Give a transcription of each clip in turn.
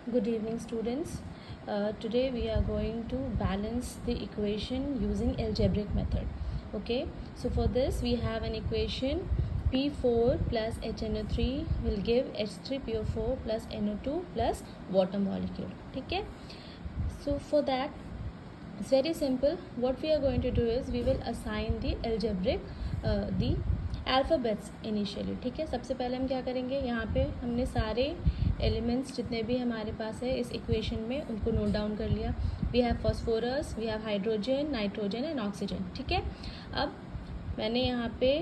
Good evening, students. Today we are going to balance the equation using algebraic method. Okay, so for this we have an equation P4 plus HNO3 will give H3PO4 plus NO2 plus water molecule. Okay, so for that it's very simple. What we are going to do is we will assign the algebraic the alphabets initially. ठीक है, सबसे पहले हम क्या करेंगे, यहाँ पे हमने सारे एलिमेंट्स जितने भी हमारे पास है इस इक्वेशन में उनको नोट डाउन कर लिया. We have phosphorus, we have hydrogen, nitrogen and oxygen. ठीक है, अब मैंने यहाँ पे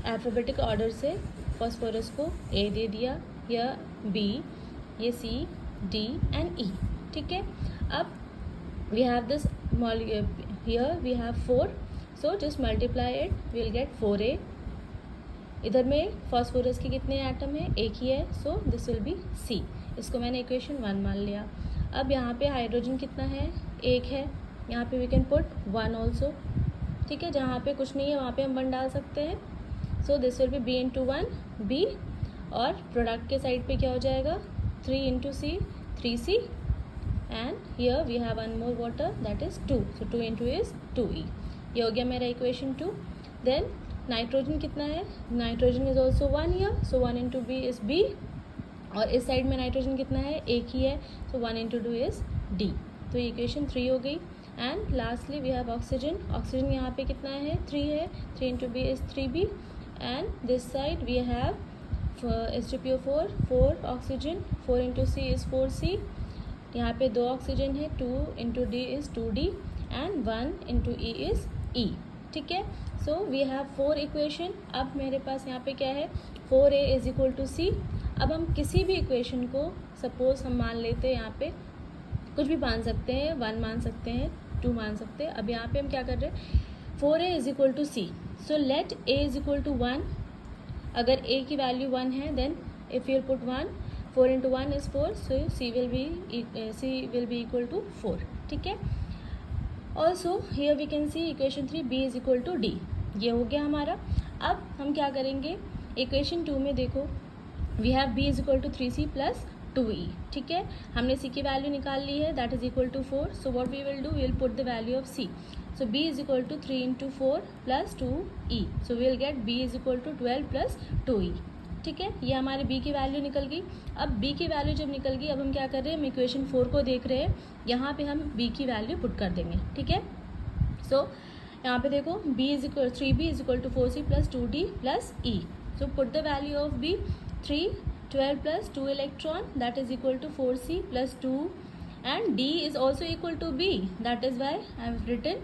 अल्फ़ाबेटिक ऑर्डर से फॉस्फोरस को ए दे दिया, या बी, ये सी, डी एंड ई. ठीक है, अब we have this here we have 4, so just multiply it, we will get 4a. इधर में फॉस्फोरस के कितने एटम है, एक ही है, so this will be c. इसको मैंने इक्वेशन 1 मान लिया. अब यहाँ पे हाइड्रोजन कितना है, एक है, यहाँ पे वी कैन पुट 1 ऑल्सो. ठीक है, जहाँ पे कुछ नहीं है वहाँ पे हम 1 डाल सकते हैं. So this will be b into 1 b, और प्रोडक्ट के साइड पे क्या हो जाएगा, 3 into c, 3c, and here we have one more water, that is 2, so 2 into is 2e. ये हो गया मेरा इक्वेशन 2. देन नाइट्रोजन कितना है, nitrogen is also 1 here, so 1 into b is b, और इस साइड में नाइट्रोजन कितना है, एक ही है, so 1 into 2 is d. तो ये इक्वेशन 3 हो गई. And lastly we have oxygen. Oxygen यहाँ पे कितना है, 3 है, 3 into b is 3b, and this side we have H2PO4, 4 oxygen, 4 into c is 4c. यहाँ पे 2 ऑक्सीजन है, 2 into D is 2d and 1 into E is E. ठीक है, सो वी हैव 4 इक्वेशन. अब मेरे पास यहाँ पे क्या है, 4a इज इक्वल टू सी. अब हम किसी भी इक्वेशन को सपोज हम मान लेते हैं, यहाँ पे कुछ भी मान सकते हैं, 1 मान सकते हैं, 2 मान सकते हैं. अब यहाँ पे हम क्या कर रहे हैं, 4a is equal to c, so let a is equal to 1. अगर a की वैल्यू 1 है, then if you put 1, 4 into 1 is 4, so c will be equal to 4. ठीक है, also here we can see equation 3 b is equal to d. ये हो गया हमारा. अब हम क्या करेंगे, इक्वेशन 2 में देखो we have b is equal to 3c plus 2e. ठीक है, हमने c की वैल्यू निकाल ली है, that is equal to 4. so what we will do, we will put the value of c. so b is equal to 3 into 4 plus 2e, so we will get b is equal to 12 plus 2e. ठीक है, ये हमारे b की value निकल गई. अब b की value जब निकल गई, अब हम क्या कर रहे हैं, हम इक्वेशन 4 को देख रहे हैं, यहाँ पे हम b की वैल्यू पुट कर देंगे. ठीक है, सो यहाँ पे देखो b is equal 3b is equal to 4c plus 2d plus e. So put the value of b, 3, 12 plus 2 electron, that is equal to 4c plus 2, and d is also equal to b, that is why I have written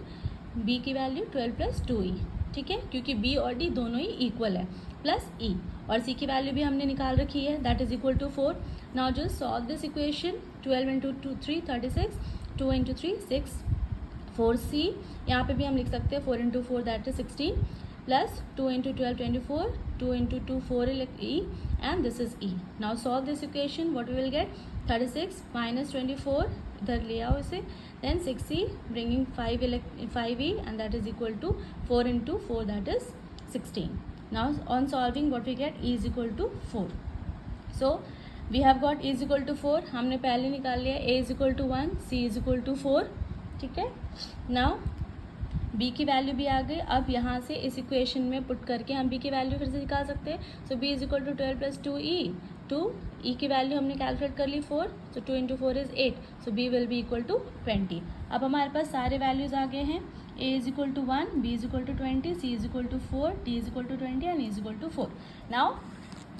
b की value 12 plus 2e. ठीक है, क्योंकि b और d दोनों ही equal है, plus e, और c की वैल्यू भी हमने निकाल रखी है, that is equal to 4. Now just solve this equation. 12 into 2 3 36, 2 into 3 6, 4c, यहाँ पे भी हम लिख सकते हैं 4 into 4 that is 16, plus 2 into 12 24, 2 into 2 4 e, and this is e. Now solve this equation, what we will get, 36 minus 24, इधर ले आओ इसे, then 6e bringing 5e, and that is equal to 4 into 4, that is 16. Now on solving what we get, e is equal to 4. So we have got e is equal to 4, हमने पहले निकाल लिया, a is equal to 1, c is equal to 4. ठीक है, now b की value भी आ गई. अब यहाँ से इस इक्वेशन में पुट करके हम b की वैल्यू फिर से निकाल सकते हैं. So b is equal to 12 plus 2e, 2e की वैल्यू हमने कैलकुलेट कर ली 4, so 2 into 4 is 8, so b will be equal to 20. अब हमारे पास सारे वैल्यूज आ गए हैं. a is equal to 1, b is equal to 20, c is equal to 4, d is equal to 20 and e is equal to 4. Now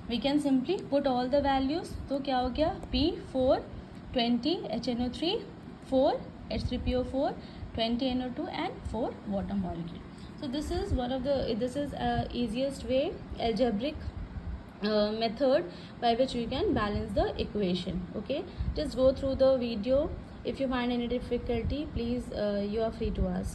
we can simply put all the values. तो क्या हो गया, p 4, 20 HNO3, 4 H3PO4, 20 NO2 and 4 water molecule. So this is easiest way, algebraic method by which we can balance the equation. Okay, just go through the video. If you find any difficulty, please you are free to ask.